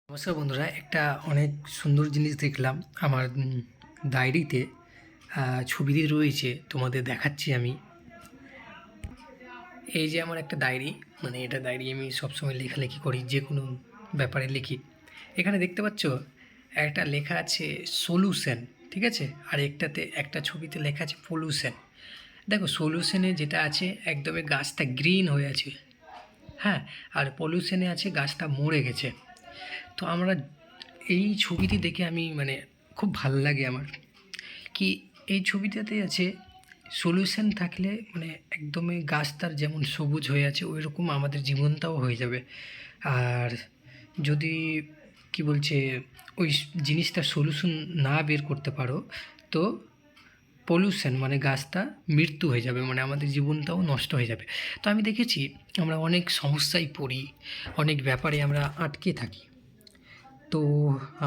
নমস্কার বন্ধুরা, একটা অনেক সুন্দর জিনিস দেখলাম আমার ডায়েরিতে। ছবি দিয়ে রয়েছে, তোমাদের দেখাচ্ছি আমি। এই যে আমার একটা ডায়েরি, মানে এটা ডায়েরি আমি সবসময় লেখালেখি করি, যে কোনো ব্যাপারে লিখি। এখানে দেখতে পাচ্ছ একটা লেখা আছে সলিউশন, ঠিক আছে, আর একটা ছবিতে লেখা আছে পলিউশন। দেখো, সলিউশনে যেটা আছে একদমই গাছটা গ্রিন হয়ে আছে, হ্যাঁ, আর পলিউশনে আছে গাছটা মরে গেছে। তো আমরা এই ছবিটি দেখে আমি মানে খুব ভালো লাগে আমার, কি এই ছবিটাতে আছে সলিউশন থাকলে মানে একদমই গাছটার যেমন সবুজ হয়ে আছে ওই রকম আমাদের জীবনটাও হয়ে যাবে। আর যদি কি বলছে ওই জিনিসটার সলিউশন না বের করতে পারো, তো পলিউশন মানে গাছটা মৃত্যু হয়ে যাবে, মানে আমাদের জীবনটাও নষ্ট হয়ে যাবে। তো আমি দেখেছি আমরা অনেক সমস্যায় পড়ি, অনেক ব্যাপারে আমরা আটকে থাকি। তো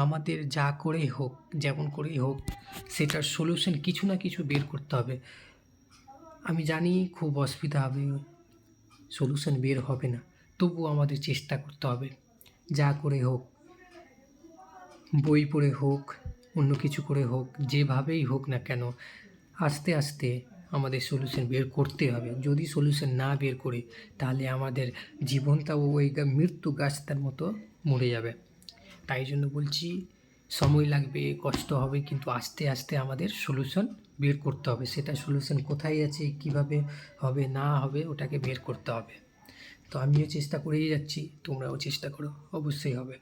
আমাদের যা করেই হোক, যেমন করেই হোক, সেটার সলিউশন কিছু না কিছু বের করতে হবে। আমি জানি খুব অসুবিধা হবে, সলিউশন বের হবে না, তবুও আমাদের চেষ্টা করতে হবে। যা করে হোক, বই পড়ে হোক, অন্য কিছু করে হোক, যেভাবেই হোক না কেন, আস্তে আস্তে আমাদের সলিউশন বের করতে হবে। যদি সলিউশন না বের করি, তাহলে আমাদের জীবনটাও ওই মৃত্যু গাছটার মতো মরে যাবে। তাই জন্য বলছি, সময় লাগবে, কষ্ট হবে, কিন্তু আস্তে আস্তে আমাদের সলিউশন বের করতে হবে। সেটা সলিউশন কোথায় আছে, কিভাবে হবে না হবে, ওটাকে বের করতে হবে। তো আমিও চেষ্টা করেই যাচ্ছি, তোমরাও চেষ্টা করো, অবশ্যই হবে।